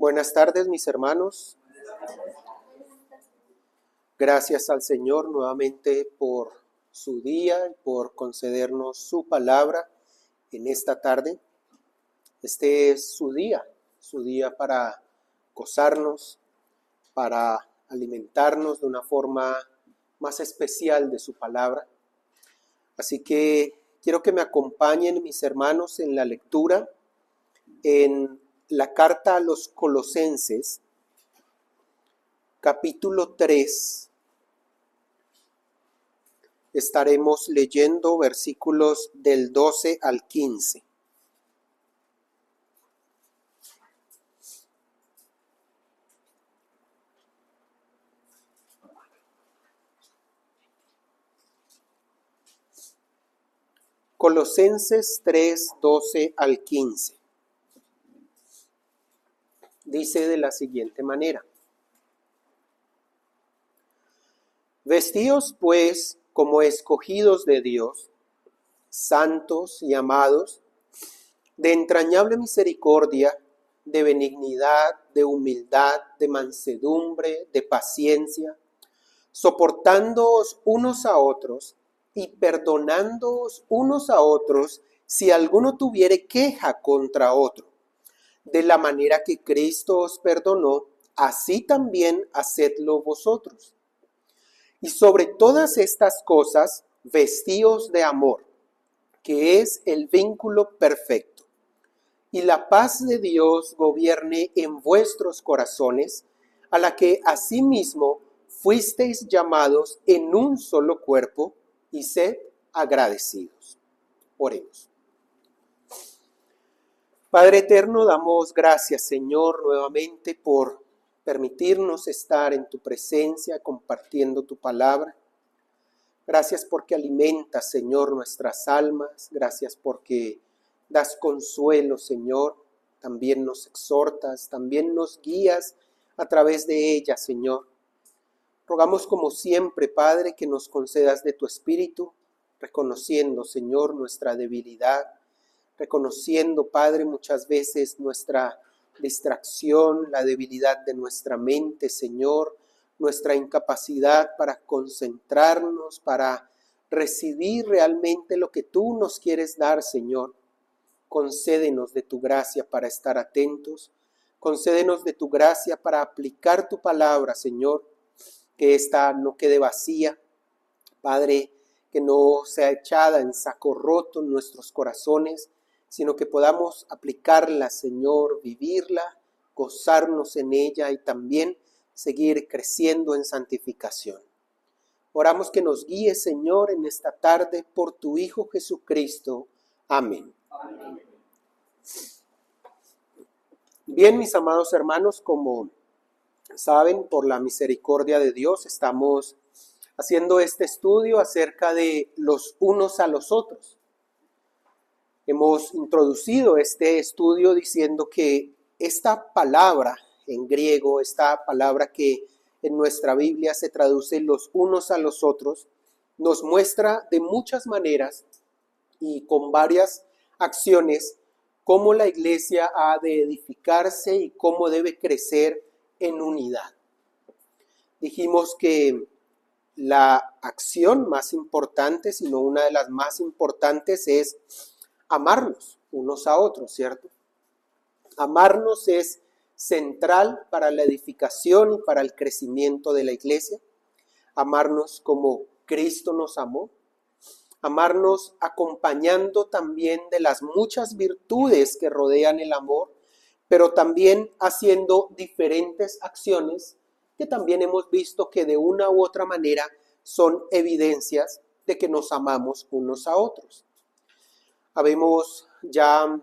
Buenas tardes, mis hermanos. Gracias al Señor nuevamente por su día y por concedernos su palabra en esta tarde. Este es su día para gozarnos, para alimentarnos de una forma más especial de su palabra. Así que quiero que me acompañen, mis hermanos, en la lectura en la carta a los Colosenses, capítulo 3. Estaremos leyendo versículos del 12 al 15. Colosenses 3, 12 al 15. Dice de la siguiente manera: Vestíos pues como escogidos de Dios, santos y amados, de entrañable misericordia, de benignidad, de humildad, de mansedumbre, de paciencia, soportándoos unos a otros y perdonándoos unos a otros si alguno tuviere queja contra otro. De la manera que Cristo os perdonó, así también hacedlo vosotros. Y sobre todas estas cosas, vestíos de amor, que es el vínculo perfecto. Y la paz de Dios gobierne en vuestros corazones, a la que asimismo fuisteis llamados en un solo cuerpo, y sed agradecidos. Oremos. Padre eterno, damos gracias, Señor, nuevamente por permitirnos estar en tu presencia, compartiendo tu palabra. Gracias porque alimentas, Señor, nuestras almas. Gracias porque das consuelo, Señor. También nos exhortas, también nos guías a través de ella, Señor. Rogamos como siempre, Padre, que nos concedas de tu Espíritu, reconociendo, Señor, nuestra debilidad, reconociendo, Padre, muchas veces nuestra distracción, la debilidad de nuestra mente, Señor, nuestra incapacidad para concentrarnos, para recibir realmente lo que tú nos quieres dar, Señor. Concédenos de tu gracia para estar atentos, concédenos de tu gracia para aplicar tu palabra, Señor, que ésta no quede vacía, Padre, que no sea echada en saco roto en nuestros corazones, sino que podamos aplicarla, Señor, vivirla, gozarnos en ella y también seguir creciendo en santificación. Oramos que nos guíe, Señor, en esta tarde por tu Hijo Jesucristo. Amén. Amén. Bien, mis amados hermanos, como saben, por la misericordia de Dios, estamos haciendo este estudio acerca de los unos a los otros. Hemos introducido este estudio diciendo que esta palabra en griego, esta palabra que en nuestra Biblia se traduce los unos a los otros, nos muestra de muchas maneras y con varias acciones cómo la iglesia ha de edificarse y cómo debe crecer en unidad. Dijimos que la acción más importante, sino una de las más importantes, es amarnos unos a otros, ¿cierto? Amarnos es central para la edificación y para el crecimiento de la iglesia. Amarnos como Cristo nos amó. Amarnos acompañando también de las muchas virtudes que rodean el amor, pero también haciendo diferentes acciones que también hemos visto que de una u otra manera son evidencias de que nos amamos unos a otros. Habemos ya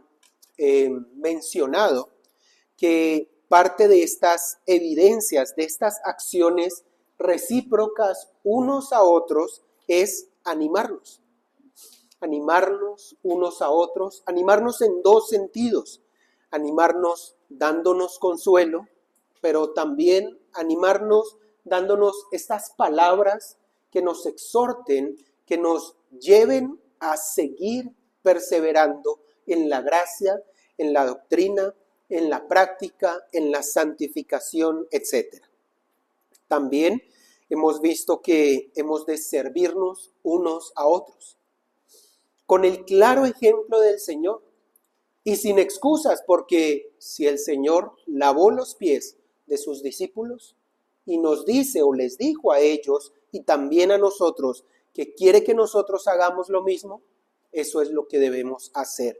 mencionado que parte de estas evidencias, de estas acciones recíprocas unos a otros, es animarnos. Animarnos unos a otros, animarnos en dos sentidos. Animarnos dándonos consuelo, pero también animarnos dándonos estas palabras que nos exhorten, que nos lleven a seguir perseverando en la gracia, en la doctrina, en la práctica, en la santificación, etc. También hemos visto que hemos de servirnos unos a otros, con el claro ejemplo del Señor y sin excusas, porque si el Señor lavó los pies de sus discípulos y nos dice o les dijo a ellos y también a nosotros que quiere que nosotros hagamos lo mismo, eso es lo que debemos hacer.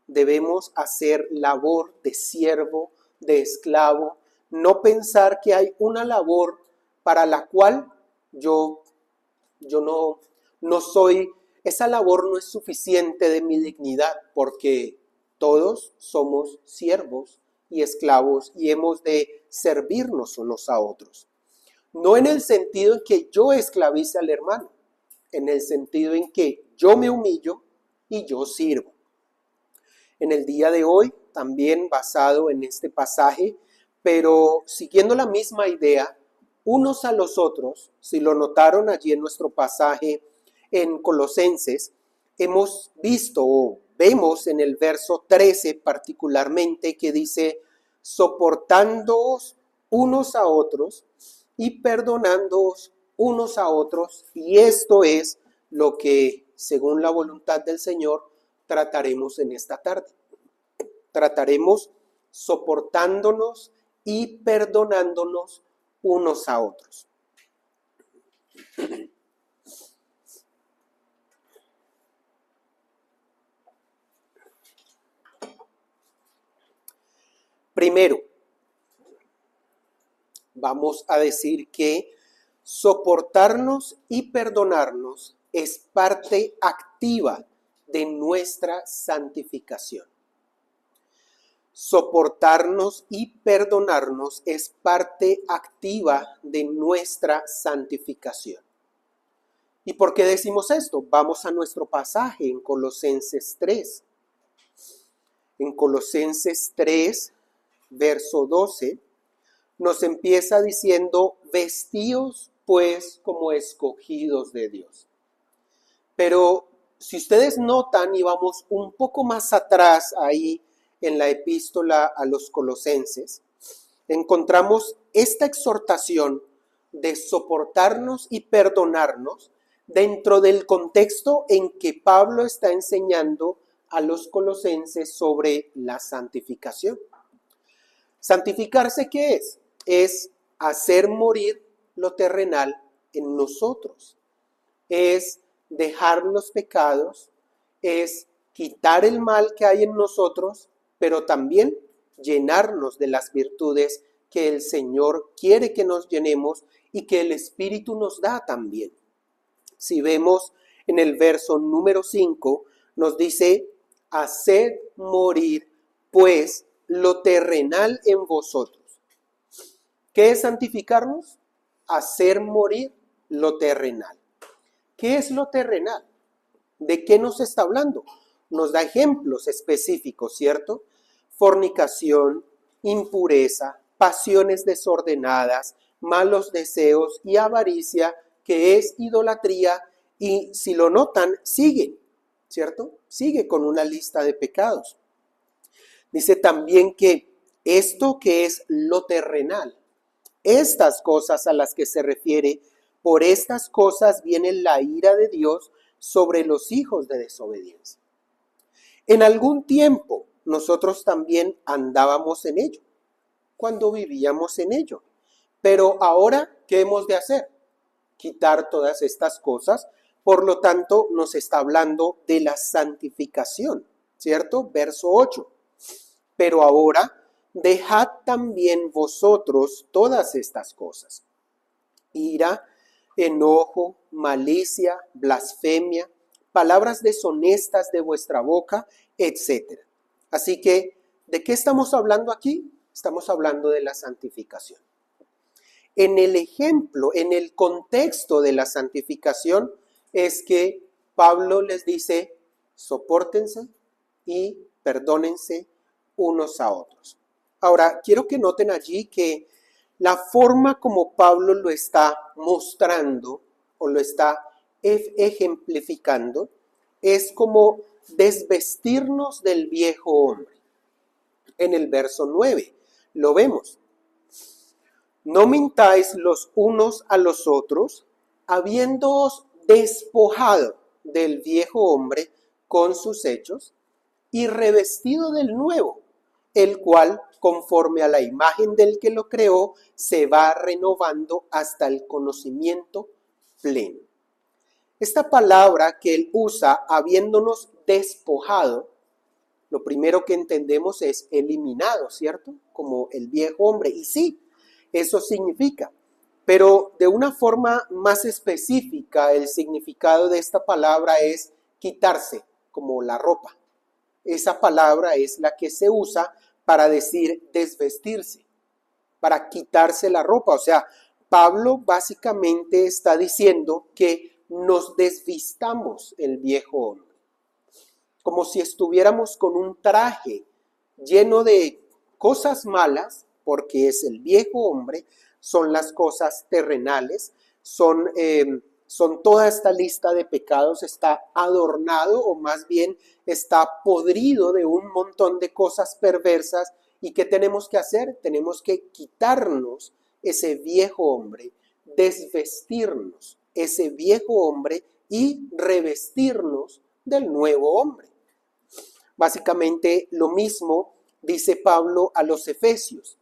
Debemos hacer labor de siervo, de esclavo, no pensar que hay una labor para la cual yo no soy, esa labor no es suficiente de mi dignidad, porque todos somos siervos y esclavos y hemos de servirnos unos a otros. No en el sentido en que yo esclavice al hermano, en el sentido en que yo me humillo y yo sirvo. En el día de hoy, también basado en este pasaje, pero siguiendo la misma idea, unos a los otros, si lo notaron allí en nuestro pasaje en Colosenses, hemos visto o vemos en el verso 13 particularmente que dice, soportándoos unos a otros y perdonándoos unos a otros, y esto es lo que, según la voluntad del Señor, trataremos en esta tarde. Trataremos soportándonos y perdonándonos unos a otros. Primero, vamos a decir que soportarnos y perdonarnos es parte activa de nuestra santificación. Soportarnos y perdonarnos es parte activa de nuestra santificación. ¿Y por qué decimos esto? Vamos a nuestro pasaje en Colosenses 3. En Colosenses 3, verso 12, nos empieza diciendo, vestíos pues como escogidos de Dios. Pero si ustedes notan y vamos un poco más atrás ahí en la epístola a los Colosenses, encontramos esta exhortación de soportarnos y perdonarnos dentro del contexto en que Pablo está enseñando a los colosenses sobre la santificación. ¿Santificarse qué es? Es hacer morir lo terrenal en nosotros. Es dejar los pecados, es quitar el mal que hay en nosotros, pero también llenarnos de las virtudes que el Señor quiere que nos llenemos y que el Espíritu nos da también. Si vemos en el verso número 5, nos dice, haced morir pues lo terrenal en vosotros. ¿Qué es santificarnos? Hacer morir lo terrenal. ¿Qué es lo terrenal? ¿De qué nos está hablando? Nos da ejemplos específicos, ¿cierto? Fornicación, impureza, pasiones desordenadas, malos deseos y avaricia, que es idolatría, y si lo notan, sigue, ¿cierto? Sigue con una lista de pecados. Dice también que esto que es lo terrenal, estas cosas a las que se refiere, por estas cosas viene la ira de Dios sobre los hijos de desobediencia. En algún tiempo nosotros también andábamos en ello, cuando vivíamos en ello. Pero ahora, ¿qué hemos de hacer? Quitar todas estas cosas. Por lo tanto, nos está hablando de la santificación, ¿cierto? Verso 8. Pero ahora, dejad también vosotros todas estas cosas: ira, enojo, malicia, blasfemia, palabras deshonestas de vuestra boca, etc. Así que, ¿de qué estamos hablando aquí? Estamos hablando de la santificación. En el ejemplo, en el contexto de la santificación, es que Pablo les dice, sopórtense y perdónense unos a otros. Ahora, quiero que noten allí que la forma como Pablo lo está mostrando o lo está ejemplificando es como desvestirnos del viejo hombre. En el verso 9 lo vemos. No mintáis los unos a los otros, habiéndoos despojado del viejo hombre con sus hechos y revestido del nuevo, el cual, conforme a la imagen del que lo creó, se va renovando hasta el conocimiento pleno. Esta palabra que él usa, habiéndonos despojado, lo primero que entendemos es eliminado, ¿cierto? Como el viejo hombre. Y sí, eso significa. Pero de una forma más específica, el significado de esta palabra es quitarse, como la ropa. Esa palabra es la que se usa para decir desvestirse, para quitarse la ropa. O sea, Pablo básicamente está diciendo que nos desvistamos el viejo hombre, como si estuviéramos con un traje lleno de cosas malas, porque es el viejo hombre, son las cosas terrenales, son toda esta lista de pecados, está adornado o más bien está podrido de un montón de cosas perversas. ¿Y qué tenemos que hacer? Tenemos que quitarnos ese viejo hombre, desvestirnos ese viejo hombre y revestirnos del nuevo hombre. Básicamente lo mismo dice Pablo a los Efesios.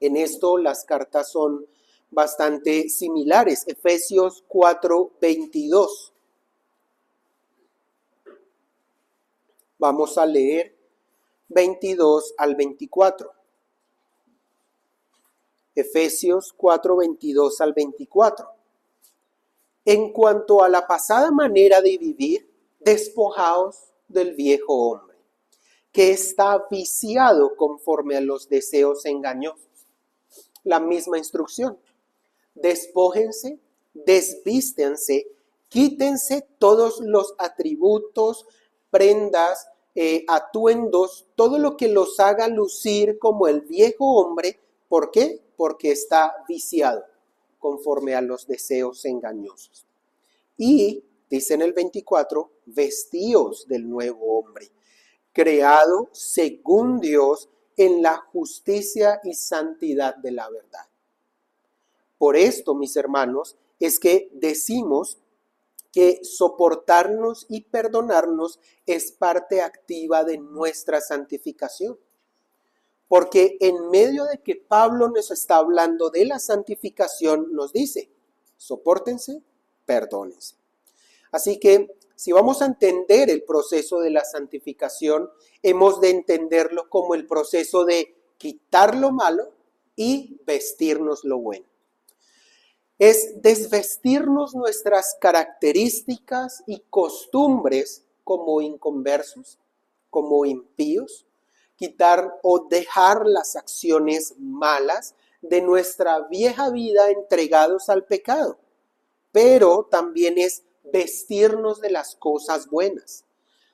En esto las cartas son bastante similares. Efesios 4:22. Vamos a leer 22 al 24. Efesios 4:22 al 24. En cuanto a la pasada manera de vivir, despojaos del viejo hombre, que está viciado conforme a los deseos engañosos. La misma instrucción. Despójense, desvístense, quítense todos los atributos, prendas, atuendos, todo lo que los haga lucir como el viejo hombre. ¿Por qué? Porque está viciado conforme a los deseos engañosos. Y, dice en el 24, vestíos del nuevo hombre, creado según Dios en la justicia y santidad de la verdad. Por esto, mis hermanos, es que decimos que soportarnos y perdonarnos es parte activa de nuestra santificación. Porque en medio de que Pablo nos está hablando de la santificación, nos dice, sopórtense, perdónense. Así que si vamos a entender el proceso de la santificación, hemos de entenderlo como el proceso de quitar lo malo y vestirnos lo bueno. Es desvestirnos nuestras características y costumbres como inconversos, como impíos, quitar o dejar las acciones malas de nuestra vieja vida entregados al pecado. Pero también es vestirnos de las cosas buenas,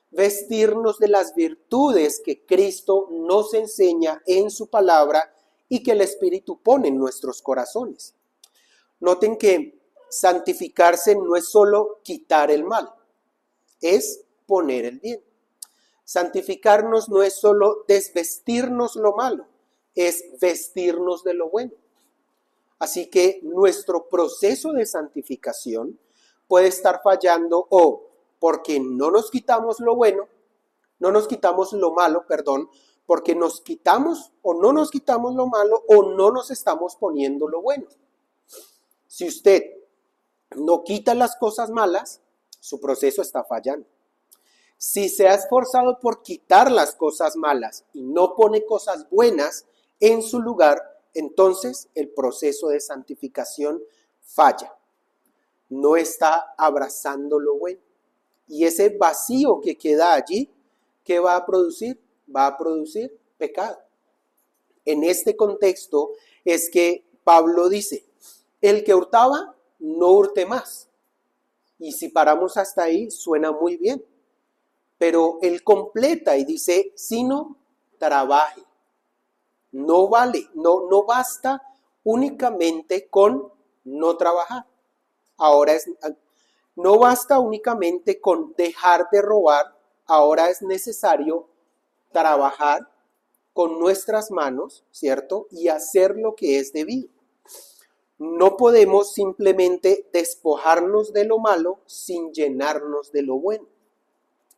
vestirnos de las virtudes que Cristo nos enseña en su palabra y que el Espíritu pone en nuestros corazones. Noten que santificarse no es solo quitar el mal, es poner el bien. Santificarnos no es solo desvestirnos lo malo, es vestirnos de lo bueno. Así que nuestro proceso de santificación puede estar fallando o porque no nos quitamos lo bueno, no nos quitamos lo malo, porque nos quitamos o no nos quitamos lo malo o no nos estamos poniendo lo bueno. Si usted no quita las cosas malas, su proceso está fallando. Si se ha esforzado por quitar las cosas malas y no pone cosas buenas en su lugar, entonces el proceso de santificación falla. No está abrazando lo bueno. Y ese vacío que queda allí, ¿qué va a producir? Va a producir pecado. En este contexto es que Pablo dice, el que hurtaba, no hurte más. Y si paramos hasta ahí, suena muy bien. Pero él completa y dice, sino trabaje. No vale, no basta únicamente con no trabajar. No basta únicamente con dejar de robar, ahora es necesario trabajar con nuestras manos, ¿cierto? Y hacer lo que es debido. No podemos simplemente despojarnos de lo malo sin llenarnos de lo bueno.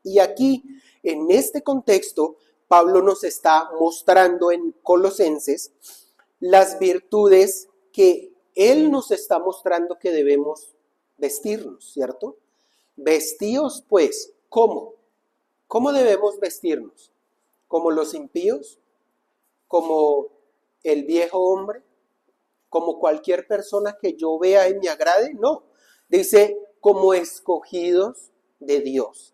Y aquí, en este contexto, Pablo nos está mostrando en Colosenses las virtudes que él nos está mostrando que debemos vestirnos, ¿cierto? Vestíos pues, ¿cómo? ¿Cómo debemos vestirnos? ¿Como los impíos? ¿Como el viejo hombre? ¿Como cualquier persona que yo vea y me agrade? No, dice como escogidos de Dios,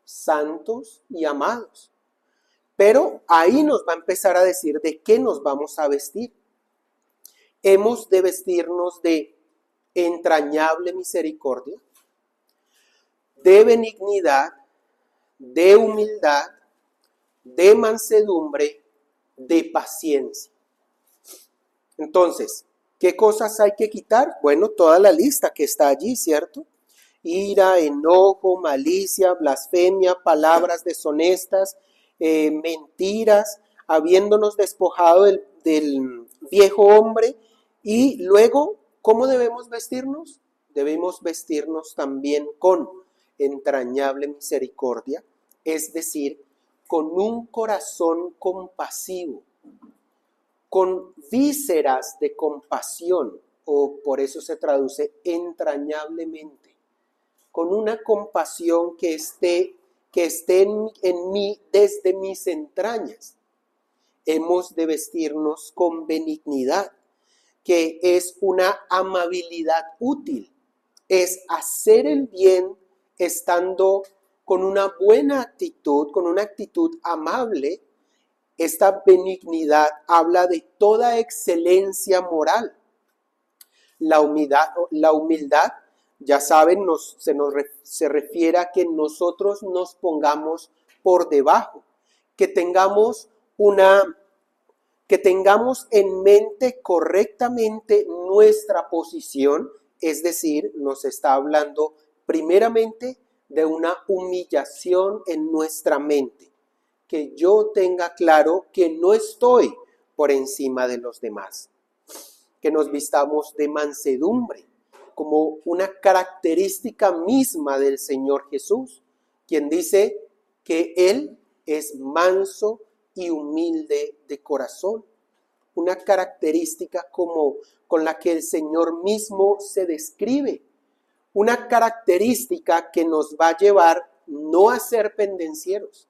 santos y amados. Pero ahí nos va a empezar a decir de qué nos vamos a vestir. Hemos de vestirnos de entrañable misericordia, de benignidad, de humildad, de mansedumbre, de paciencia. Entonces, ¿qué cosas hay que quitar? Bueno, toda la lista que está allí, ¿cierto? Ira, enojo, malicia, blasfemia, palabras deshonestas, mentiras, habiéndonos despojado del viejo hombre. Y luego, ¿cómo debemos vestirnos? Debemos vestirnos también con entrañable misericordia, es decir, con un corazón compasivo, con vísceras de compasión, o por eso se traduce entrañablemente, con una compasión que esté en mí desde mis entrañas. Hemos de vestirnos con benignidad, que es una amabilidad útil, es hacer el bien estando con una buena actitud, con una actitud amable. Esta benignidad habla de toda excelencia moral. La humildad, ya saben, se refiere a que nosotros nos pongamos por debajo, que tengamos en mente correctamente nuestra posición, es decir, nos está hablando primeramente de una humillación en nuestra mente, que yo tenga claro que no estoy por encima de los demás, que nos vistamos de mansedumbre, como una característica misma del Señor Jesús, quien dice que Él es manso y humilde de corazón, una característica con la que el Señor mismo se describe, una característica que nos va a llevar no a ser pendencieros,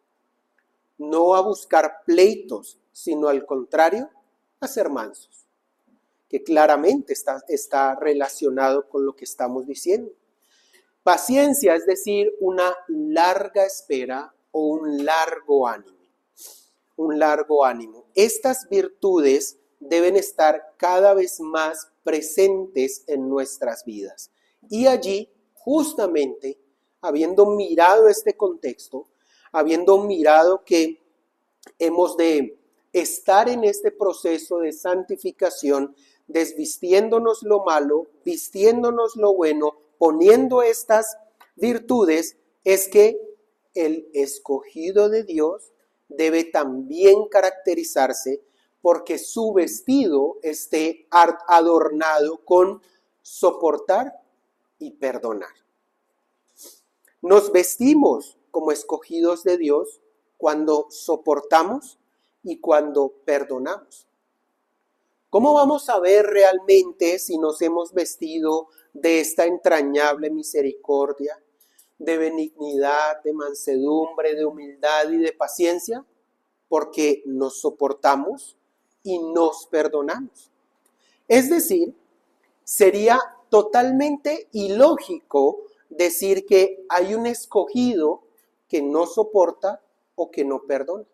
no a buscar pleitos, sino al contrario, a ser mansos, que claramente está relacionado con lo que estamos diciendo. Paciencia, es decir, una larga espera o un largo ánimo. Un largo ánimo. Estas virtudes deben estar cada vez más presentes en nuestras vidas. Y allí, justamente, habiendo mirado este contexto, habiendo mirado que hemos de estar en este proceso de santificación, desvistiéndonos lo malo, vistiéndonos lo bueno, poniendo estas virtudes, es que el escogido de Dios debe también caracterizarse porque su vestido esté adornado con soportar y perdonar. Nos vestimos como escogidos de Dios cuando soportamos y cuando perdonamos. ¿Cómo vamos a ver realmente si nos hemos vestido de esta entrañable misericordia, de benignidad, de mansedumbre, de humildad y de paciencia? Porque nos soportamos y nos perdonamos. Es decir, sería totalmente ilógico decir que hay un escogido que no soporta o que no perdona.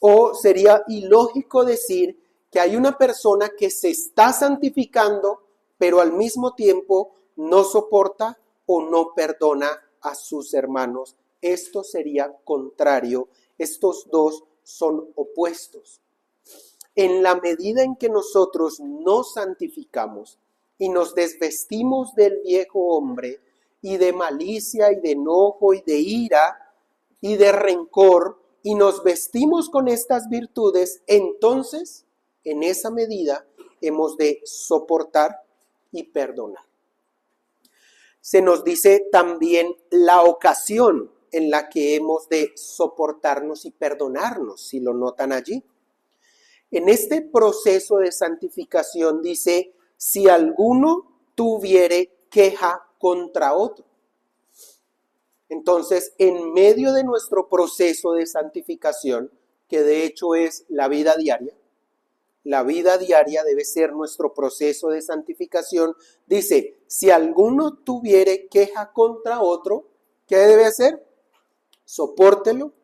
O sería ilógico decir que hay una persona que se está santificando, pero al mismo tiempo no soporta o no perdona a sus hermanos. Esto sería contrario. Estos dos son opuestos. En la medida en que nosotros nos santificamos y nos desvestimos del viejo hombre y de malicia y de enojo y de ira y de rencor y nos vestimos con estas virtudes, entonces, en esa medida, hemos de soportar y perdonar. Se nos dice también la ocasión en la que hemos de soportarnos y perdonarnos, si lo notan allí. En este proceso de santificación dice, si alguno tuviere queja contra otro. Entonces, en medio de nuestro proceso de santificación, que de hecho es la vida diaria debe ser nuestro proceso de santificación, dice, si alguno tuviere queja contra otro, ¿qué debe hacer? Sopórtelo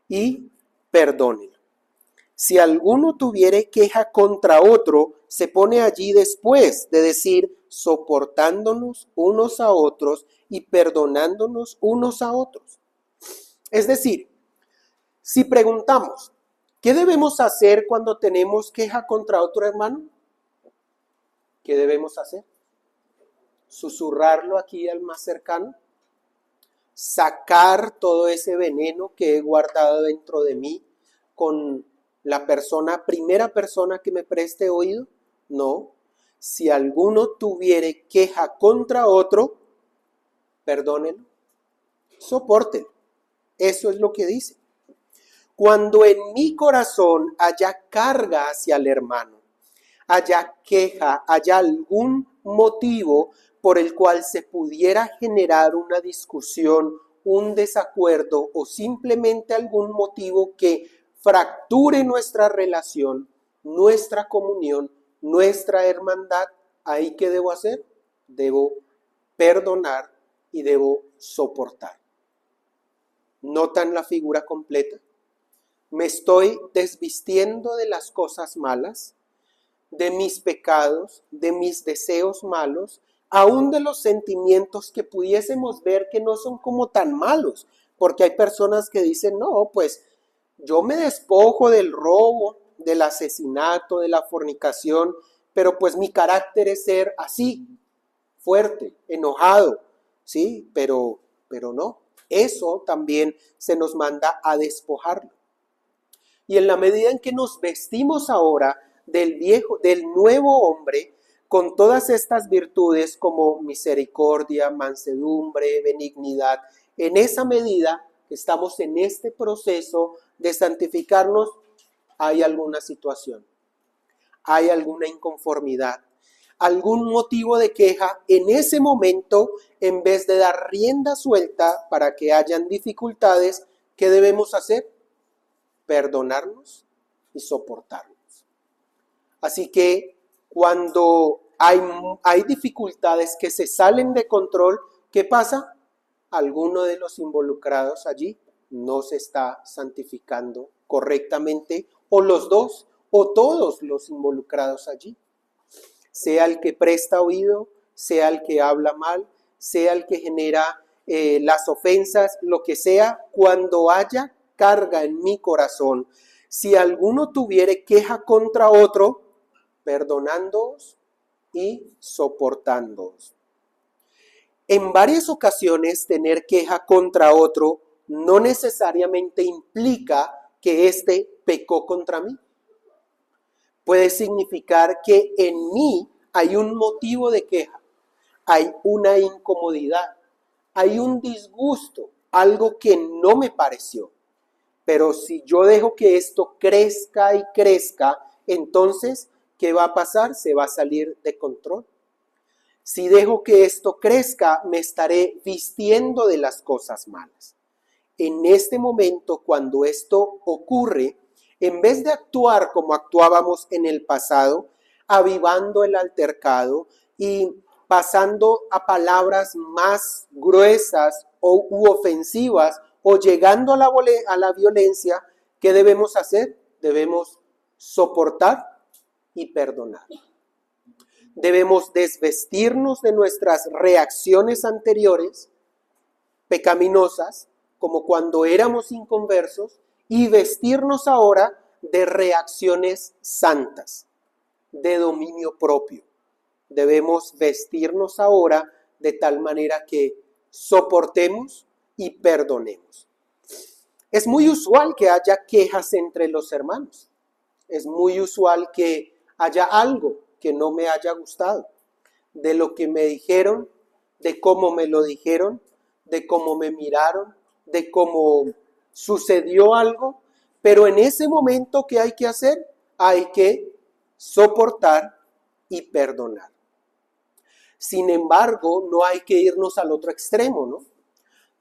y perdónelo. Si alguno tuviere queja contra otro, se pone allí después de decir, soportándonos unos a otros y perdonándonos unos a otros. Es decir, si preguntamos, ¿qué debemos hacer cuando tenemos queja contra otro hermano? ¿Qué debemos hacer? ¿Susurrarlo aquí al más cercano? ¿Sacar todo ese veneno que he guardado dentro de mí con la primera persona que me preste oído? No. Si alguno tuviere queja contra otro, perdónenlo, sopórtenlo. Eso es lo que dice. Cuando en mi corazón haya carga hacia el hermano, haya queja, haya algún motivo por el cual se pudiera generar una discusión, un desacuerdo o simplemente algún motivo que fracture nuestra relación, nuestra comunión, nuestra hermandad, ¿ahí qué debo hacer? Debo perdonar y debo soportar. ¿Notan la figura completa? Me estoy desvistiendo de las cosas malas, de mis pecados, de mis deseos malos, aún de los sentimientos que pudiésemos ver que no son como tan malos, porque hay personas que dicen, no, pues yo me despojo del robo, del asesinato, de la fornicación, pero pues mi carácter es ser así, fuerte, enojado, ¿sí? Pero no, eso también se nos manda a despojarlo. Y en la medida en que nos vestimos ahora del nuevo hombre, con todas estas virtudes como misericordia, mansedumbre, benignidad, en esa medida que estamos en este proceso de santificarnos, hay alguna situación, hay alguna inconformidad, algún motivo de queja. En ese momento, en vez de dar rienda suelta para que hayan dificultades, ¿qué debemos hacer? Perdonarnos y soportarnos. Así que cuando hay dificultades que se salen de control, ¿qué pasa? Alguno de los involucrados allí no se está santificando correctamente, o los dos, o todos los involucrados allí. Sea el que presta oído, sea el que habla mal, sea el que genera las ofensas, lo que sea, cuando haya carga en mi corazón, si alguno tuviere queja contra otro, perdonándoos y soportándoos. En varias ocasiones tener queja contra otro no necesariamente implica que éste pecó contra mí. Puede significar que en mí hay un motivo de queja, hay una incomodidad, hay un disgusto, algo que no me pareció. Pero si yo dejo que esto crezca y crezca, entonces, ¿qué va a pasar? Se va a salir de control. Si dejo que esto crezca, me estaré vistiendo de las cosas malas. En este momento, cuando esto ocurre, en vez de actuar como actuábamos en el pasado, avivando el altercado y pasando a palabras más gruesas u ofensivas o llegando a la violencia, ¿qué debemos hacer? Debemos soportar y perdonar. Debemos desvestirnos de nuestras reacciones anteriores, pecaminosas, como cuando éramos inconversos, y vestirnos ahora de reacciones santas, de dominio propio. Debemos vestirnos ahora de tal manera que soportemos y perdonemos. Es muy usual que haya quejas entre los hermanos. Es muy usual que haya algo que no me haya gustado, de lo que me dijeron, de cómo me lo dijeron, de cómo me miraron, de cómo sucedió algo, pero en ese momento, ¿qué hay que hacer? Hay que soportar y perdonar. Sin embargo, no hay que irnos al otro extremo, ¿no?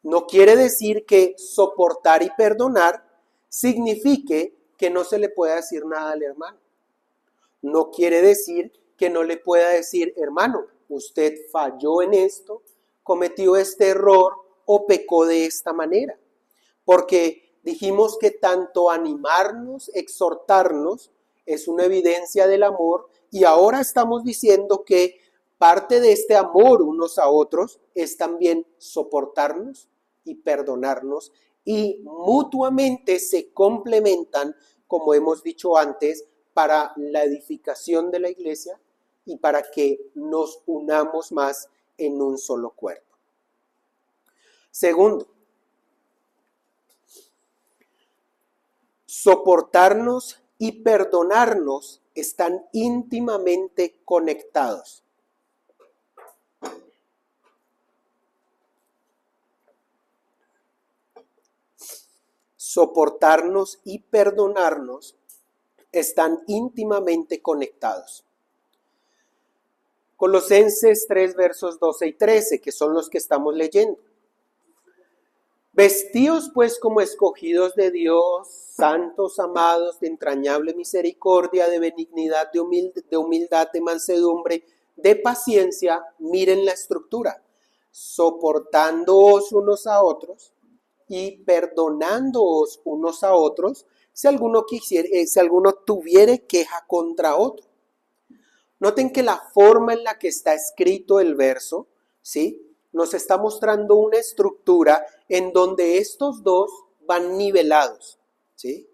No quiere decir que soportar y perdonar signifique que no se le pueda decir nada al hermano. No quiere decir que no le pueda decir, hermano, usted falló en esto, cometió este error o pecó de esta manera. Porque dijimos que tanto animarnos, exhortarnos, es una evidencia del amor, y ahora estamos diciendo que parte de este amor unos a otros es también soportarnos y perdonarnos, y mutuamente se complementan, como hemos dicho antes, para la edificación de la iglesia y para que nos unamos más en un solo cuerpo. Segundo, soportarnos y perdonarnos están íntimamente conectados. Soportarnos y perdonarnos están íntimamente conectados. Colosenses 3, versos 12 y 13, que son los que estamos leyendo. Vestíos pues como escogidos de Dios, santos, amados, de entrañable misericordia, de benignidad, de humildad, de mansedumbre, de paciencia. Miren la estructura. Soportándoos unos a otros y perdonándoos unos a otros si alguno tuviere queja contra otro. Noten que la forma en la que está escrito el verso, ¿sí?, nos está mostrando una estructura en donde estos dos van nivelados, ¿sí?,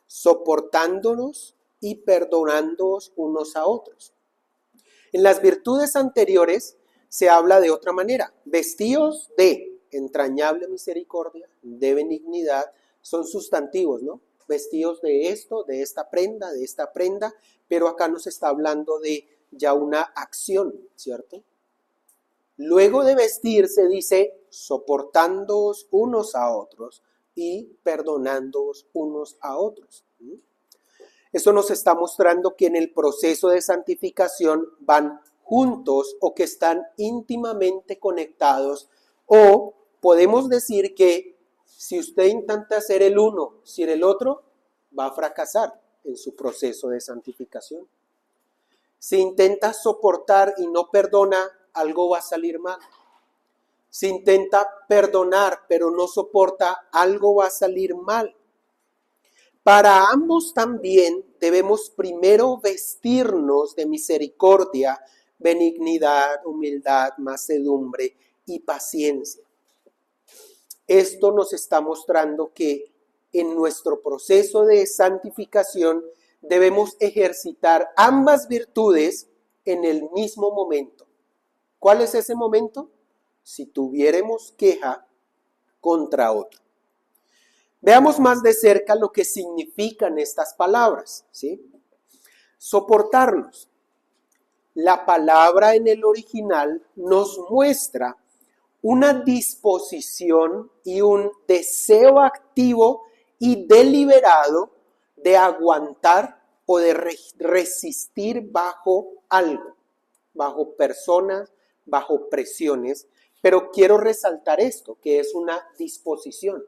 soportándonos y perdonándonos unos a otros. En las virtudes anteriores se habla de otra manera. Vestíos de entrañable misericordia, de benignidad, son sustantivos, ¿no? Vestíos de esto, de esta prenda, pero acá nos está hablando de ya una acción, ¿cierto? Luego de vestir se dice soportándoos unos a otros y perdonándoos unos a otros. Eso nos está mostrando que en el proceso de santificación van juntos o que están íntimamente conectados, o podemos decir que si usted intenta hacer el uno sin el otro, va a fracasar en su proceso de santificación. Si intenta soportar y no perdona, algo va a salir mal. Si intenta perdonar pero no soporta, algo va a salir mal. Para ambos también debemos primero vestirnos de misericordia, benignidad, humildad, mansedumbre y paciencia. Esto nos está mostrando que en nuestro proceso de santificación debemos ejercitar ambas virtudes en el mismo momento. ¿Cuál es ese momento? Si tuviéramos queja contra otro. Veamos más de cerca lo que significan estas palabras, ¿sí? Soportarnos. La palabra en el original nos muestra una disposición y un deseo activo y deliberado de aguantar o de resistir bajo algo, bajo personas, bajo presiones. Pero quiero resaltar esto, que es una disposición.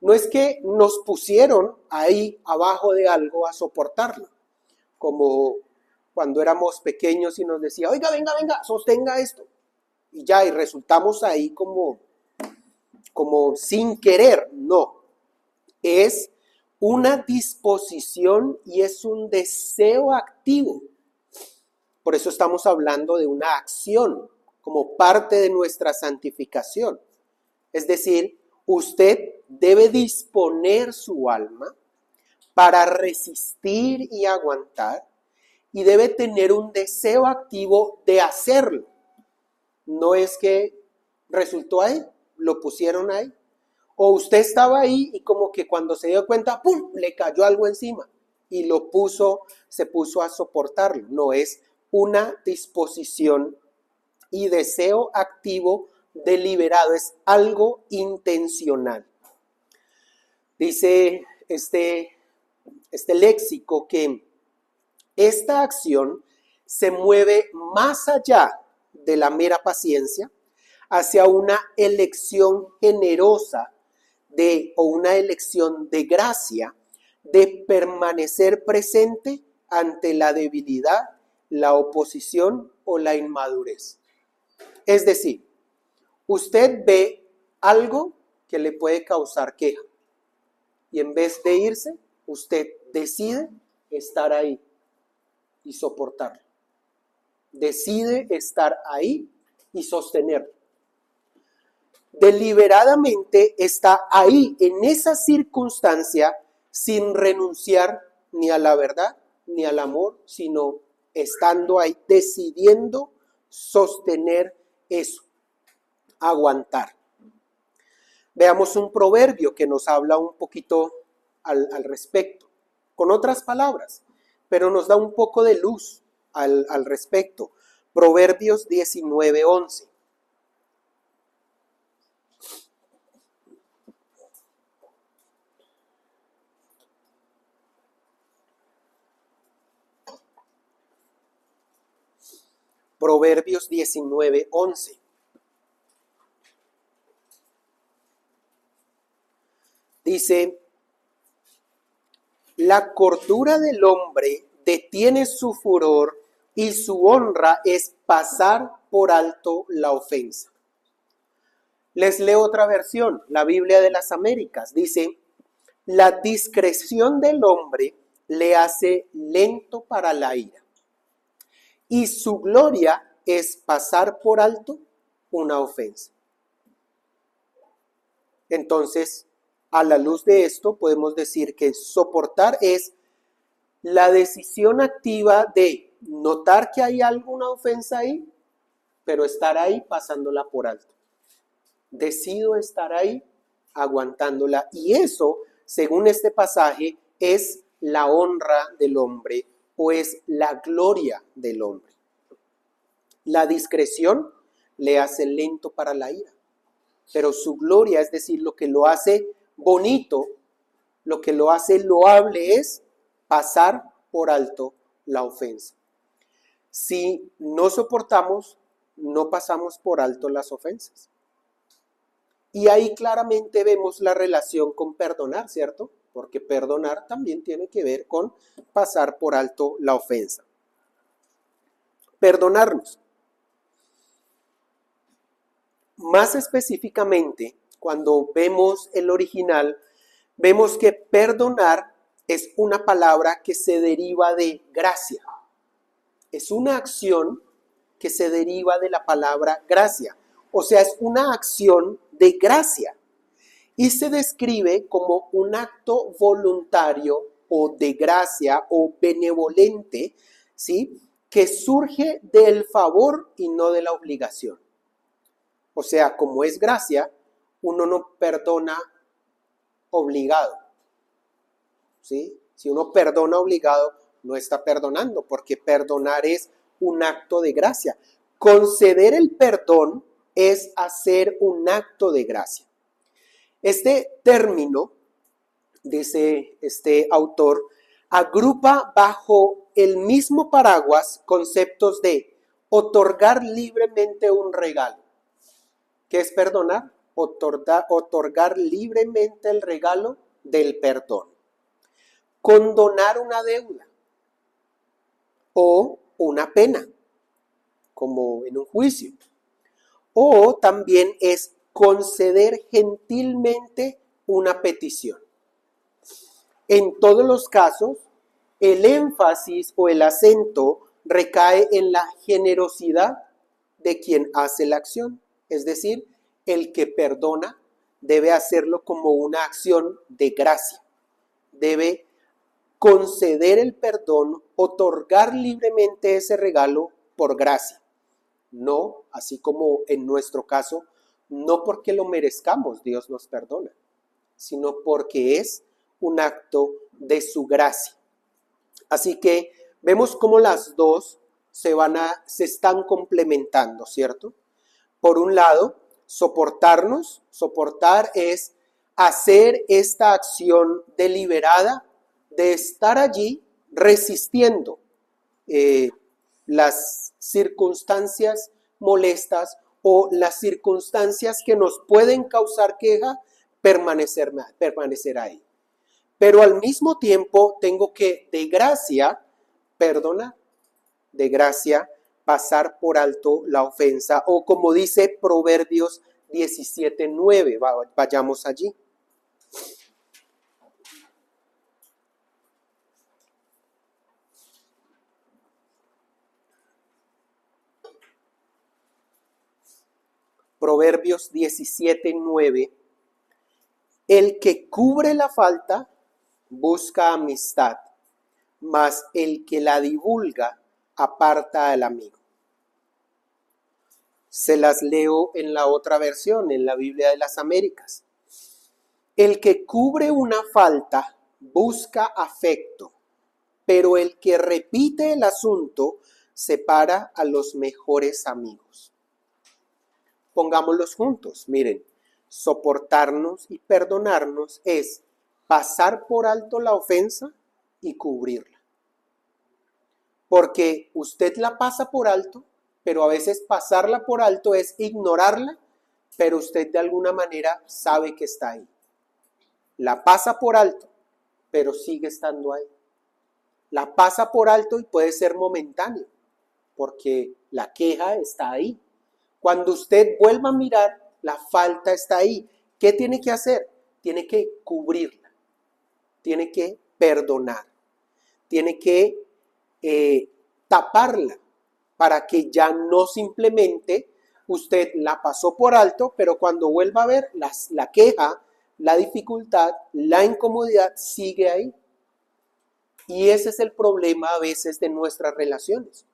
No es que nos pusieron ahí abajo de algo a soportarlo, como cuando éramos pequeños y nos decía, oiga, venga, sostenga esto. Y ya, y resultamos ahí como sin querer. No, es una disposición y es un deseo activo. Por eso estamos hablando de una acción como parte de nuestra santificación. Es decir, usted debe disponer su alma para resistir y aguantar, y debe tener un deseo activo de hacerlo. No es que resultó ahí, lo pusieron ahí, O usted estaba ahí y como que cuando se dio cuenta, ¡pum!, le cayó algo encima y se puso a soportarlo. No, es una disposición y deseo activo deliberado, es algo intencional. Dice este léxico que esta acción se mueve más allá de la mera paciencia hacia una elección generosa o una elección de gracia de permanecer presente ante la debilidad, la oposición o la inmadurez. Es decir, usted ve algo que le puede causar queja y en vez de irse, usted decide estar ahí y soportarlo. Decide estar ahí y sostenerlo. Deliberadamente está ahí en esa circunstancia sin renunciar ni a la verdad ni al amor, sino estando ahí, decidiendo sostener eso, aguantar. Veamos un proverbio que nos habla un poquito al respecto, con otras palabras, pero nos da un poco de luz al respecto. Proverbios 19:11. Proverbios 19:11. Dice, la cordura del hombre detiene su furor y su honra es pasar por alto la ofensa. Les leo otra versión, la Biblia de las Américas. Dice, la discreción del hombre le hace lento para la ira y su gloria es pasar por alto una ofensa. Entonces, a la luz de esto, podemos decir que soportar es la decisión activa de notar que hay alguna ofensa ahí, pero estar ahí pasándola por alto. Decido estar ahí aguantándola. Y eso, según este pasaje, es la honra del hombre o es la gloria del hombre. La discreción le hace lento para la ira, pero su gloria, es decir, lo que lo hace bonito, lo que lo hace loable es pasar por alto la ofensa. Si no soportamos, no pasamos por alto las ofensas. Y ahí claramente vemos la relación con perdonar, ¿cierto? Porque perdonar también tiene que ver con pasar por alto la ofensa. Perdonarnos. Más específicamente, cuando vemos el original, vemos que perdonar es una palabra que se deriva de gracia. Es una acción que se deriva de la palabra gracia. O sea, es una acción de gracia. Y se describe como un acto voluntario o de gracia o benevolente, ¿sí?, que surge del favor y no de la obligación. O sea, como es gracia, uno no perdona obligado, ¿sí? Si uno perdona obligado, no está perdonando, porque perdonar es un acto de gracia. Conceder el perdón es hacer un acto de gracia. Este término, dice este autor, agrupa bajo el mismo paraguas conceptos de otorgar libremente un regalo. ¿Qué es perdonar? Otorgar libremente el regalo del perdón. Condonar una deuda o una pena, como en un juicio. O también es conceder gentilmente una petición. En todos los casos, el énfasis o el acento recae en la generosidad de quien hace la acción. Es decir, el que perdona debe hacerlo como una acción de gracia. Debe conceder el perdón, otorgar libremente ese regalo por gracia. No, así como en nuestro caso, no porque lo merezcamos, Dios nos perdona. sino porque es un acto de su gracia. Así que vemos cómo las dos se están complementando, ¿cierto? Por un lado, soportarnos. Soportar es hacer esta acción deliberada de estar allí resistiendo las circunstancias molestas o las circunstancias que nos pueden causar queja, permanecer ahí. Pero al mismo tiempo tengo que, de gracia, perdonar, de gracia, pasar por alto la ofensa, o como dice Proverbios 17:9, vayamos allí. Proverbios 17:9, el que cubre la falta busca amistad, mas el que la divulga aparta al amigo. Se las leo en la otra versión, en la Biblia de las Américas. El que cubre una falta busca afecto, pero el que repite el asunto separa a los mejores amigos. Pongámoslos juntos, miren, soportarnos y perdonarnos es pasar por alto la ofensa y cubrirla. Porque usted la pasa por alto, pero a veces pasarla por alto es ignorarla, pero usted de alguna manera sabe que está ahí. La pasa por alto, pero sigue estando ahí. La pasa por alto y puede ser momentáneo, porque la queja está ahí. Cuando usted vuelva a mirar, la falta está ahí. ¿Qué tiene que hacer? Tiene que cubrirla, tiene que perdonar, tiene que taparla para que ya no simplemente usted la pasó por alto, pero cuando vuelva a ver la queja, la dificultad, la incomodidad sigue ahí. Y ese es el problema a veces de nuestras relaciones,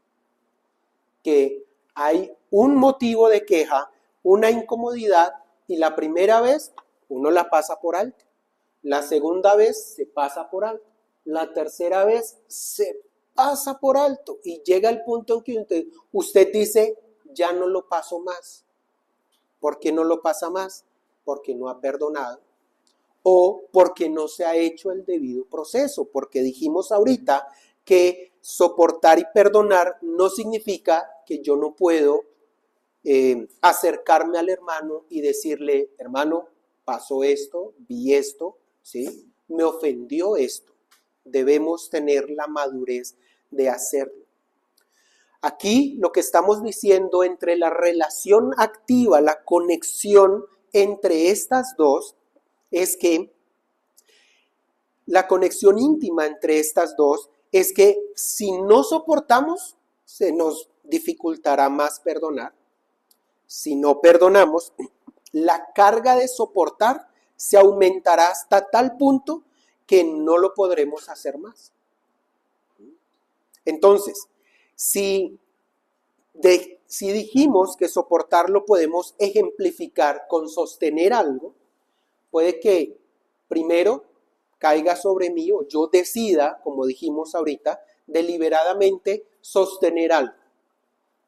que hay un motivo de queja, una incomodidad, y la primera vez uno la pasa por alto, la segunda vez se pasa por alto, la tercera vez se pasa por alto y llega el punto en que usted dice, ya no lo paso más. ¿Por qué no lo pasa más? Porque no ha perdonado o porque no se ha hecho el debido proceso, porque dijimos ahorita que soportar y perdonar no significa que yo no puedo acercarme al hermano y decirle, hermano, pasó esto, vi esto, ¿sí? Me ofendió esto. Debemos tener la madurez de hacerlo. Aquí lo que estamos diciendo entre la relación activa, la conexión entre estas dos, es que la conexión íntima entre estas dos es que si no soportamos, se nos dificultará más perdonar. Si no perdonamos, la carga de soportar se aumentará hasta tal punto que no lo podremos hacer más. Entonces, si dijimos que soportar lo podemos ejemplificar con sostener algo, puede que primero caiga sobre mí o yo decida, como dijimos ahorita, deliberadamente sostener algo.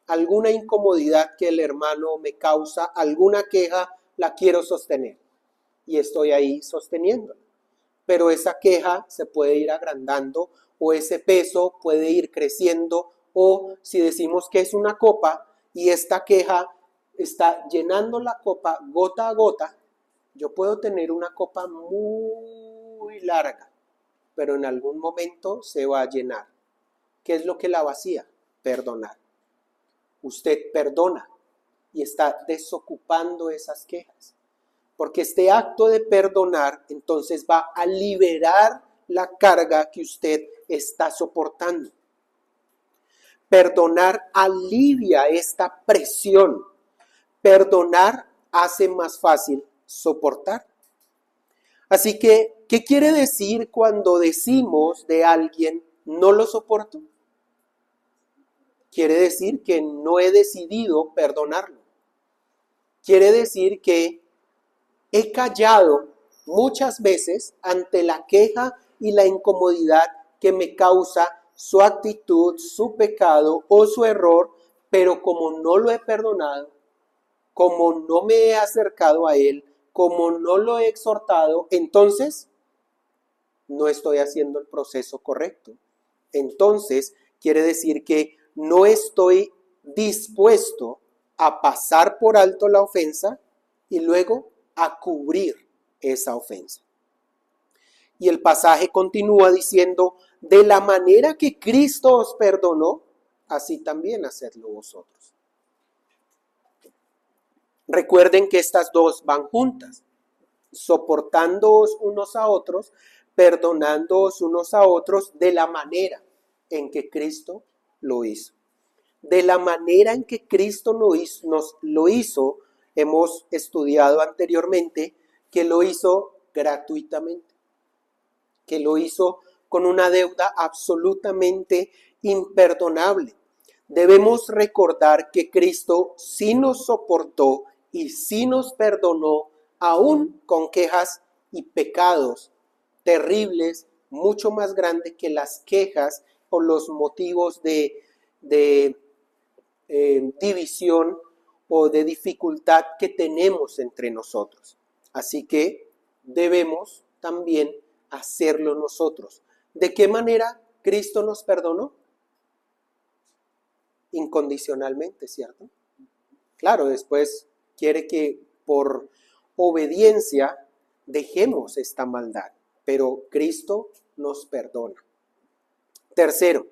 Alguna incomodidad que el hermano me causa, alguna queja, la quiero sostener. Y estoy ahí sosteniéndola. Pero esa queja se puede ir agrandando o ese peso puede ir creciendo, o si decimos que es una copa y esta queja está llenando la copa gota a gota, yo puedo tener una copa muy larga, pero en algún momento se va a llenar. ¿Qué es lo que la vacía? Perdonar. Usted perdona y está desocupando esas quejas. Porque este acto de perdonar entonces va a liberar la carga que usted está soportando. Perdonar alivia esta presión. Perdonar hace más fácil soportar. Así que, ¿qué quiere decir cuando decimos de alguien no lo soporto? Quiere decir que no he decidido perdonarlo. Quiere decir que he callado muchas veces ante la queja y la incomodidad que me causa su actitud, su pecado o su error, pero como no lo he perdonado, como no me he acercado a él, como no lo he exhortado, entonces no estoy haciendo el proceso correcto. Entonces quiere decir que no estoy dispuesto a pasar por alto la ofensa y luego a cubrir esa ofensa. Y el pasaje continúa diciendo, de la manera que Cristo os perdonó, así también hacedlo vosotros. Recuerden que estas dos van juntas, soportándoos unos a otros, perdonándoos unos a otros de la manera en que Cristo lo hizo. De la manera en que Cristo nos lo hizo, hemos estudiado anteriormente que lo hizo gratuitamente, que lo hizo con una deuda absolutamente imperdonable. Debemos recordar que Cristo sí nos soportó y sí nos perdonó, aún con quejas y pecados terribles, mucho más grandes que las quejas o los motivos de división o de dificultad que tenemos entre nosotros. Así que debemos también hacerlo nosotros. ¿De qué manera Cristo nos perdonó? Incondicionalmente, ¿cierto? Claro, después quiere que por obediencia dejemos esta maldad, pero Cristo nos perdona. Tercero,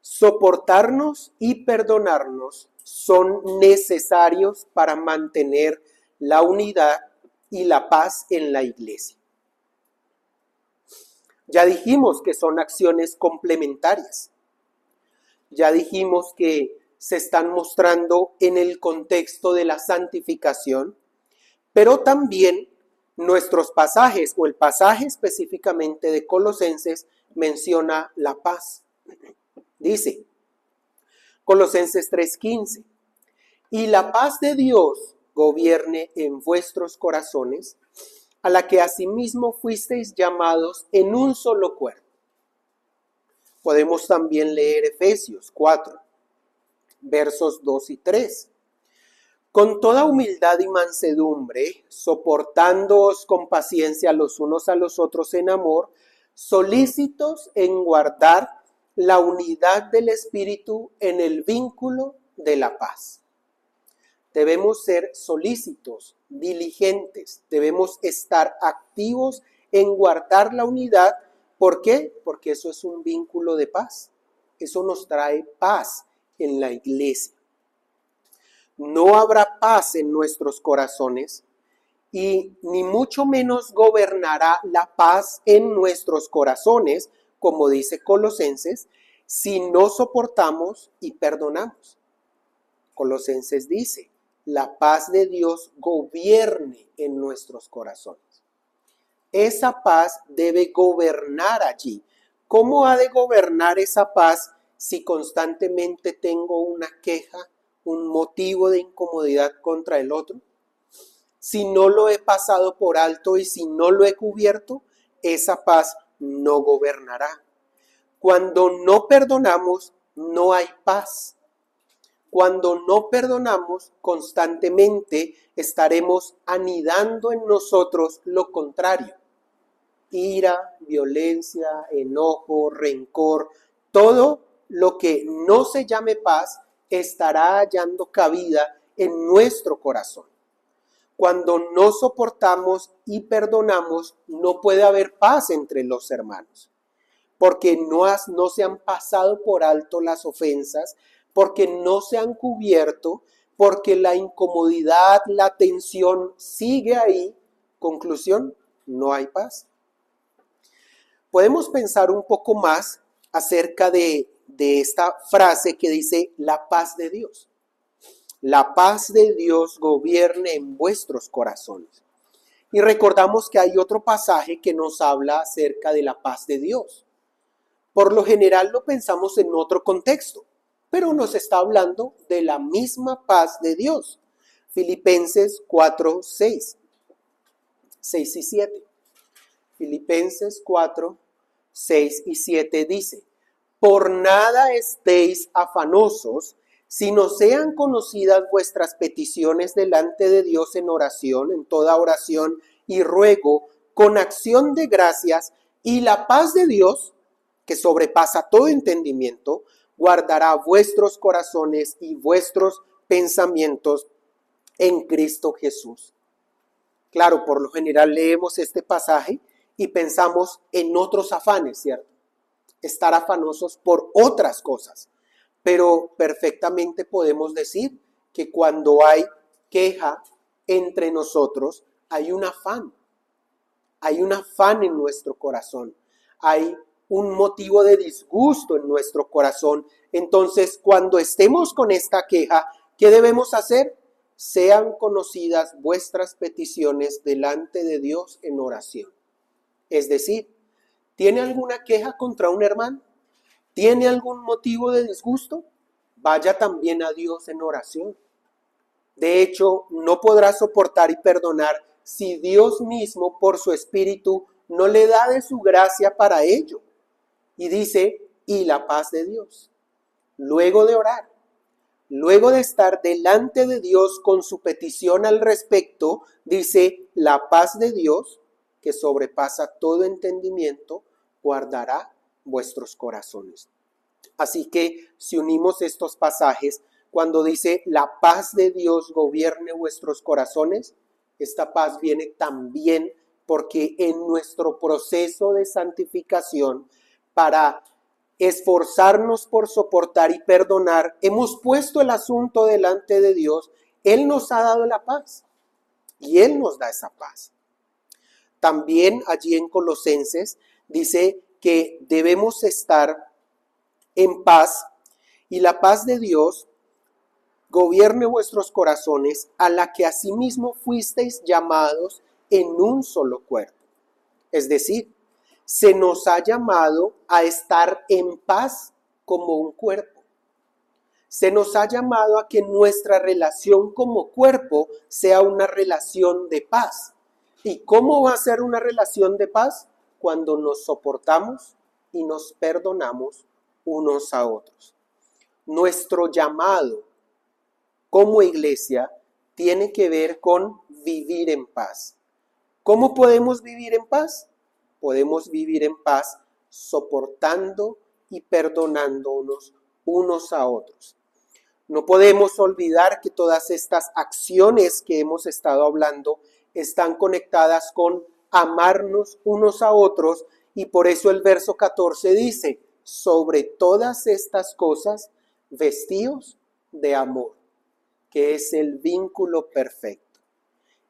soportarnos y perdonarnos son necesarios para mantener la unidad y la paz en la iglesia. Ya dijimos que son acciones complementarias. Ya dijimos que se están mostrando en el contexto de la santificación, pero también nuestros pasajes o el pasaje específicamente de Colosenses menciona la paz. Dice, Colosenses 3:15, y la paz de Dios gobierne en vuestros corazones, a la que asimismo fuisteis llamados en un solo cuerpo. Podemos también leer Efesios 4, versos 2 y 3. Con toda humildad y mansedumbre, soportándoos con paciencia los unos a los otros en amor, solícitos en guardar la unidad del Espíritu en el vínculo de la paz. Debemos ser solícitos, diligentes, debemos estar activos en guardar la unidad. ¿Por qué? Porque eso es un vínculo de paz. Eso nos trae paz en la iglesia. No habrá paz en nuestros corazones y ni mucho menos gobernará la paz en nuestros corazones, como dice Colosenses, si no soportamos y perdonamos. Colosenses dice, la paz de Dios gobierne en nuestros corazones. Esa paz debe gobernar allí. ¿Cómo ha de gobernar esa paz si constantemente tengo una queja, un motivo de incomodidad contra el otro? Si no lo he pasado por alto y si no lo he cubierto, esa paz no gobernará. Cuando no perdonamos, no hay paz. Cuando no perdonamos, constantemente estaremos anidando en nosotros lo contrario. Ira, violencia, enojo, rencor, todo lo que no se llame paz estará hallando cabida en nuestro corazón. Cuando no soportamos y perdonamos, no puede haber paz entre los hermanos, porque no se han pasado por alto las ofensas, porque no se han cubierto, porque la incomodidad, la tensión sigue ahí. Conclusión, no hay paz. Podemos pensar un poco más acerca de esta frase que dice la paz de Dios. La paz de Dios gobierne en vuestros corazones. Y recordamos que hay otro pasaje que nos habla acerca de la paz de Dios. por lo general lo pensamos en otro contexto, pero nos está hablando de la misma paz de Dios. Filipenses 4, 6 y 7. Filipenses 4, 6 y 7 dice: por nada estéis afanosos, sino sean conocidas vuestras peticiones delante de Dios en oración, en toda oración y ruego, con acción de gracias, y la paz de Dios, que sobrepasa todo entendimiento, guardará vuestros corazones y vuestros pensamientos en Cristo Jesús. Claro, por lo general leemos este pasaje y pensamos en otros afanes, ¿cierto? Estar afanosos por otras cosas. Pero perfectamente podemos decir que cuando hay queja entre nosotros, hay un afán. Hay un afán en nuestro corazón. Hay un motivo de disgusto en nuestro corazón. Entonces, cuando estemos con esta queja, ¿qué debemos hacer? Sean conocidas vuestras peticiones delante de Dios en oración. Es decir, ¿tiene alguna queja contra un hermano? ¿Tiene algún motivo de disgusto? Vaya también a Dios en oración. De hecho, no podrá soportar y perdonar si Dios mismo, por su Espíritu, no le da de su gracia para ello. Y dice, y la paz de Dios. Luego de orar, luego de estar delante de Dios con su petición al respecto, dice, la paz de Dios, que sobrepasa todo entendimiento, guardará vuestros corazones. Así que si unimos estos pasajes, cuando dice la paz de Dios gobierne vuestros corazones, esta paz viene también porque en nuestro proceso de santificación, para esforzarnos por soportar y perdonar, hemos puesto el asunto delante de Dios. Él nos ha dado la paz y Él nos da esa paz. También allí en Colosenses dice que debemos estar en paz, y la paz de Dios gobierne vuestros corazones, a la que asimismo fuisteis llamados en un solo cuerpo. Es decir, se nos ha llamado a estar en paz como un cuerpo. Se nos ha llamado a que nuestra relación como cuerpo sea una relación de paz. ¿Y cómo va a ser una relación de paz? Cuando nos soportamos y nos perdonamos unos a otros. Nuestro llamado como iglesia tiene que ver con vivir en paz. ¿Cómo podemos vivir en paz? Podemos vivir en paz soportando y perdonándonos unos a otros. No podemos olvidar que todas estas acciones que hemos estado hablando están conectadas con amarnos unos a otros, y por eso el verso 14 dice, sobre todas estas cosas, vestíos de amor, que es el vínculo perfecto.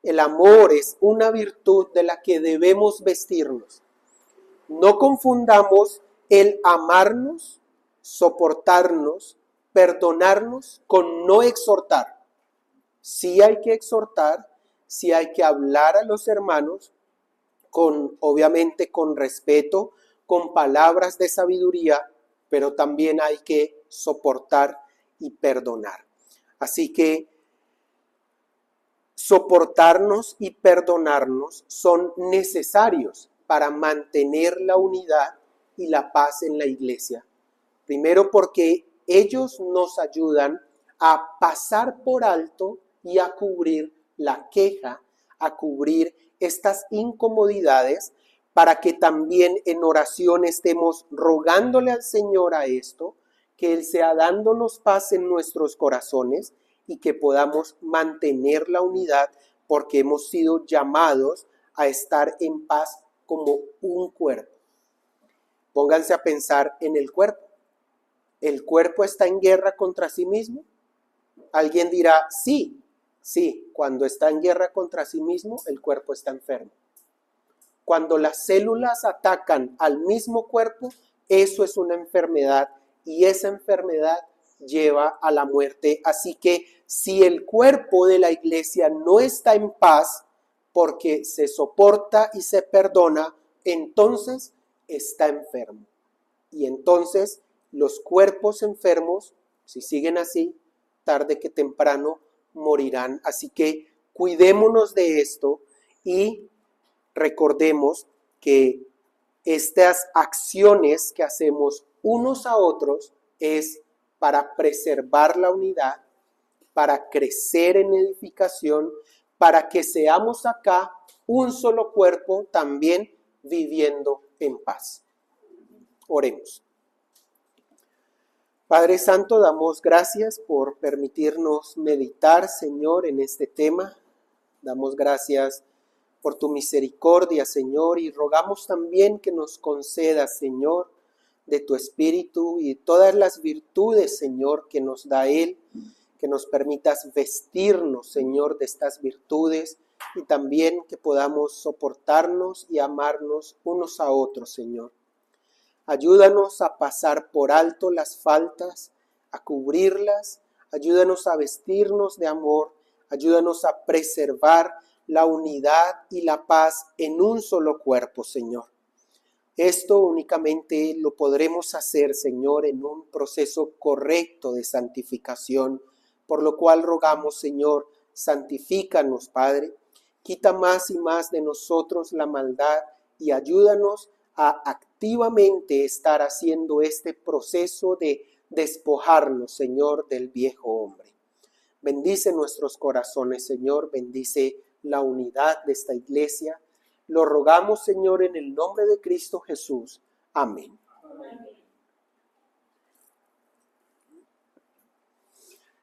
El amor es una virtud de la que debemos vestirnos. No confundamos el amarnos, soportarnos, perdonarnos con no exhortar. Sí hay que exhortar, sí hay que hablar a los hermanos, obviamente con respeto, con palabras de sabiduría, pero también hay que soportar y perdonar. Así que soportarnos y perdonarnos son necesarios para mantener la unidad y la paz en la iglesia. Primero porque ellos nos ayudan a pasar por alto y a cubrir la queja, a cubrir estas incomodidades, para que también en oración estemos rogándole al Señor a esto, que Él sea dándonos paz en nuestros corazones y que podamos mantener la unidad, porque hemos sido llamados a estar en paz como un cuerpo. Pónganse a pensar en el cuerpo. ¿El cuerpo está en guerra contra sí mismo? Alguien dirá, sí, cuando está en guerra contra sí mismo, el cuerpo está enfermo. Cuando las células atacan al mismo cuerpo, eso es una enfermedad, y esa enfermedad lleva a la muerte. Así que si el cuerpo de la iglesia no está en paz porque se soporta y se perdona, entonces está enfermo. Y entonces los cuerpos enfermos, si siguen así, tarde que temprano morirán. Así que cuidémonos de esto y recordemos que estas acciones que hacemos unos a otros es para preservar la unidad, para crecer en edificación, para que seamos acá un solo cuerpo también viviendo en paz. Oremos. Padre Santo, damos gracias por permitirnos meditar, Señor, en este tema. Damos gracias por tu misericordia, Señor, y rogamos también que nos concedas, Señor, de tu Espíritu y todas las virtudes, Señor, que nos da Él, que nos permitas vestirnos, Señor, de estas virtudes y también que podamos soportarnos y amarnos unos a otros, Señor. Ayúdanos a pasar por alto las faltas, a cubrirlas, ayúdanos a vestirnos de amor, ayúdanos a preservar la unidad y la paz en un solo cuerpo, Señor. Esto únicamente lo podremos hacer, Señor, en un proceso correcto de santificación, por lo cual rogamos, Señor, santifícanos, Padre, quita más y más de nosotros la maldad y ayúdanos a activamente estar haciendo este proceso de despojarnos, Señor, del viejo hombre. Bendice nuestros corazones, Señor, bendice la unidad de esta iglesia. Lo rogamos, Señor, en el nombre de Cristo Jesús. Amén.